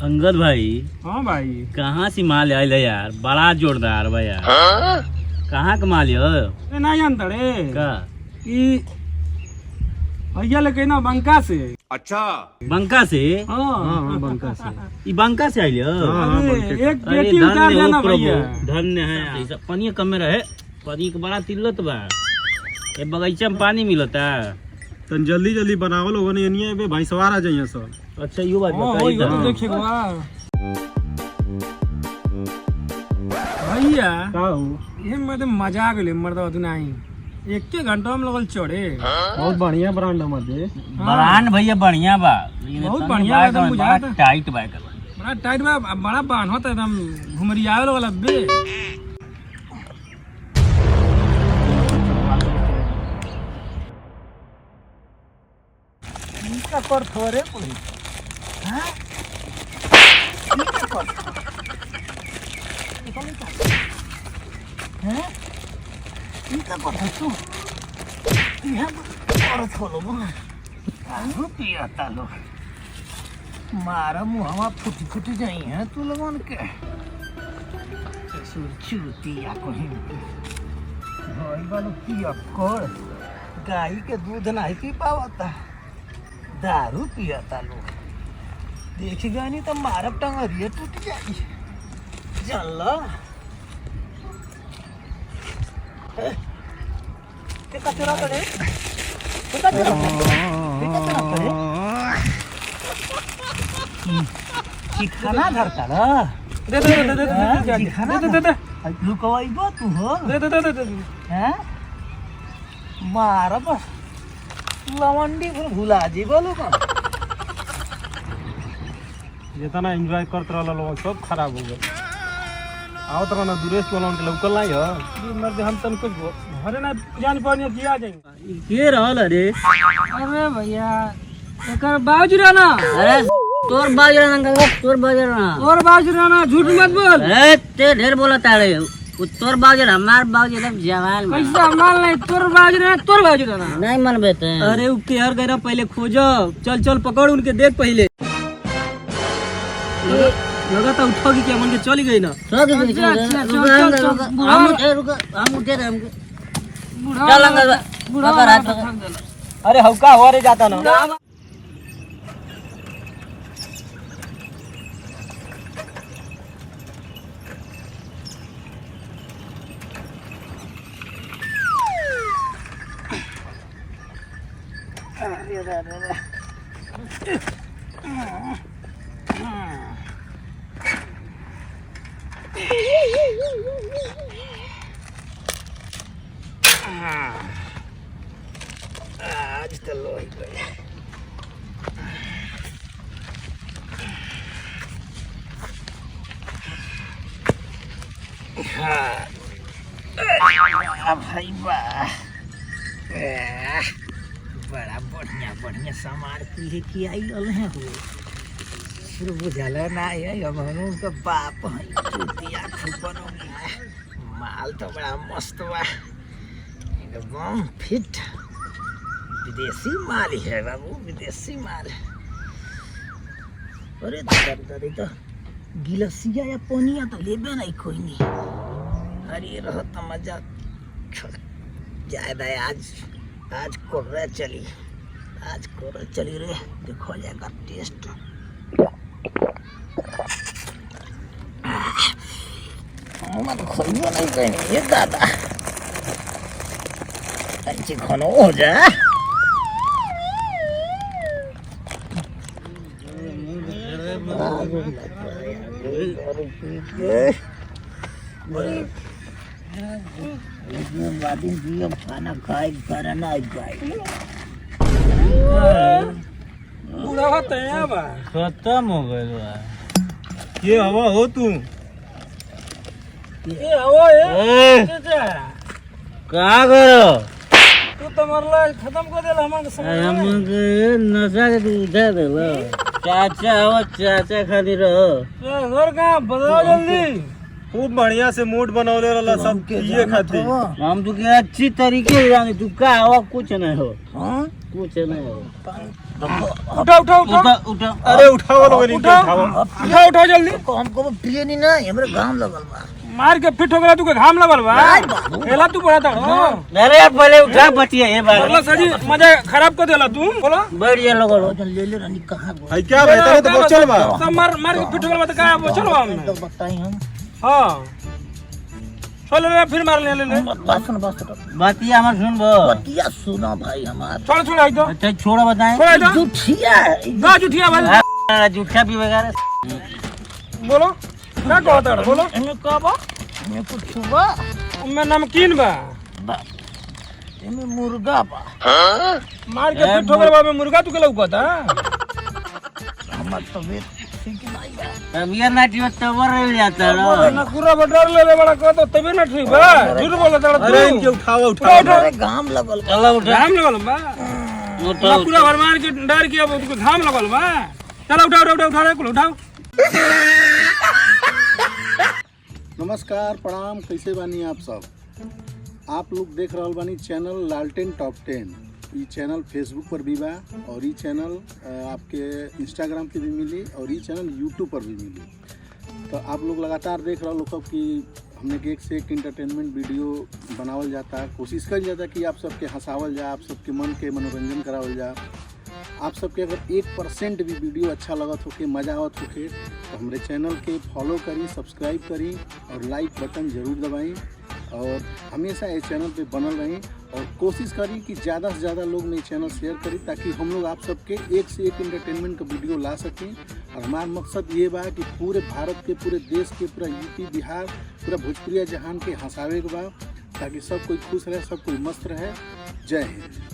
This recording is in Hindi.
अंगद भाई। हाँ भाई। कहाँ से माल आयल है यार, बड़ा जोरदार बा यार। कहाँ का माल है? नहीं जानता रे का कि भैया लेके ना बंका से। अच्छा बंका से? हाँ बंका से। ई बंका से आयल है? अरे एक अरे बेटी उतार धन्य देना हो प्रभु, भैया। धन्य है। ऐसा पानी कम में रहे, पानी के बड़ा तिल्लत बा। ये बगीचा में पानी मिलता। तन जल्दी जल्दी बनावल होगा नहीं बे भाई सवार आ जाइए सब। अच्छा यो बात हाँ बताइए तो देखिए भैया ये मतलब मजा आ गए मर्द नहीं एक के घंटा में लगल चढ़े। बहुत बढ़िया ब्रांड है मध्य ब्रांड भैया बढ़िया बा, बहुत बढ़िया एकदम बुझा था। टाइट बा, बड़ा टाइट बा, बड़ा बांध होता एकदम घुमरिया वाला बे। इनका कर थोड़े पुलिस हां इनका कर हैं इनका कर तू यहां और छोड़ो ना रुपया तालो मारा मुहवा फुटी फुटी जाई है तू लोगन के सुरचुतिया कहीं भाई बालो की अक्कड़ गाय के दूध नहीं पी पावता, दारू पियता लोग। देखेगा नहीं तो मारब टंगरिया टूट जाई। चल ते कचरा करे ते कचरा करे चिखाना धरता ना। दे दे दे दे दे चिखाना दे दे लुकवाई बो तू हो। दे दे दे दे हैं मारब लवंडी भुला जी बोलो का जितना एंजॉय करते रहला लोग सब खराब हो गए। आओ तो ना दुरेश बोला उनके लोकल नहीं है मर्द हम तन कुछ घरे ना जान पानी किया जाएंगे के रहल रे? अरे भैया एकर बाजू रहना। अरे तोर बाज रहना, तोर बाज रहना, और बाजू रहना, झूठ मत बोल। अरे ते ढेर बोलता रे, तोर बाज रहा, हमार बाज एकदम जवान बा। कैसा माल नहीं तोर बाजू रहना, तोर बाजू रहना नहीं मन बेते। अरे उ केहर गैरा पहले खोजो, चल चल पकड़ उनके देख पहले। लगा था उठा की क्या मन के चली गई ना। अरे हौका हुआ रे जाता ना। आज तो लो ही गया। भाई वाह बड़ा बढ़िया बढ़िया सामान लेके आई है हो। फिर बुझल ना है अब उनका बाप है चूतिया खुपन हो गया है। माल तो बड़ा मस्त बा एकदम फिट, विदेशी माल है बाबू, विदेशी माल। अरे दादा तो गिलसिया या पनिया तो लेबे नहीं कोई नहीं। अरे रह तो मजा ज्यादा आज कोर्रा चली, आज कोर्रा चली रे, देखो जाएगा टेस्ट। मत खोइयो नहीं कहीं ये दादा अच्छी घनो हो जा। खाना खाए करना खत्म हो गए। ये हवा हो तू, ये हवा है कहा करो तू तो मरला खत्म कर देला हमके नशा के तू उठा देला। चाचा हो चाचा खाली रहो घर का बताओ जल्दी। खूब बढ़िया से मूड बनौले रहला सब ये खाती हम तो के अच्छी तरीके से जाने तू का हवा कुछ नहीं हो। हां कुछ नहीं हो। उठा उठा उठा उठा उठा अरे उठाओ लोग नहीं उठाओ उठाओ उठा उठा जल्दी हमको पिए नहीं ना हमरे घाम लगल बा मार के फिट हो गया तू के घाम लगल बा एला तू पड़ा था अरे यार पहले उठा बचिया ये बार बोला सजी मजा खराब कर देला तू बोला बैठ जा लोग वजन ले ले रानी कहां गो भाई क्या बेहतर है तो चल बा सब मार मार के फिट हो गया बा त का वो चलो हमने तो बताई हम हां चल ले फिर मार ले ले बासन बस बतिया हमर सुनबो बतिया सुनो भाई हमार छोड़ छोड़ आई तो अच्छा छोड़ा बताएं छोड़ आई तो जुठिया ना जुठिया भाई जूठा भी वगैरह बोलो ना कहता है बोलो एमे कहबो एमे कुछ बा मैं नमकीन बा एमे मुर्गा बा मार के फिट हो गया बा में मुर्गा तू के लौकता हमर तबीयत ठीक नहीं बा अब ये ना टीव तवर रह जाता है ना पूरा बटर ले ले बड़ा कहता तबे ना ठीक बा झूठ बोलता तू अरे इनके उठाओ उठाओ अरे घाम लगल बा चलो उठा घाम लगल बा उठा ना पूरा भर मार के डर के अब तू घाम लगल बा चल उठा उठा उठा उठा कुल उठाओ नमस्कार प्रणाम, कैसे बानी आप सब। आप लोग देख रहल बानी चैनल लालटेन टॉप 10। ये चैनल फेसबुक पर भी बा और ये चैनल आपके इंस्टाग्राम पे भी मिली और ये चैनल यूट्यूब पर भी मिली। तो आप लोग लगातार देख रहे लोग कि हमने एक से एक इंटरटेनमेंट वीडियो बनावल जाता है, कोशिश कल जाता कि आप सबके हंसावल जा, आप सबके मन के मनोरंजन करावल जा। आप सबके अगर 1% भी वीडियो अच्छा लगत होके, मज़ा आवत होके तो हमारे चैनल के फॉलो करी, सब्सक्राइब करी और लाइक बटन ज़रूर दबाई और हमेशा इस चैनल पे बनल रही और कोशिश करी कि ज़्यादा से ज़्यादा लोग में चैनल शेयर करी ताकि हम लोग आप सबके एक से एक इंटरटेनमेंट का वीडियो ला सकें। और हमारा मकसद ये बा कि पूरे भारत के, पूरे देश के, पूरा यूपी, बिहार, पूरा भोजपुरिया जहान के हंसावे के बा ताकि सब कोई खुश रहे, सब कोई मस्त रहे। जय हिंद।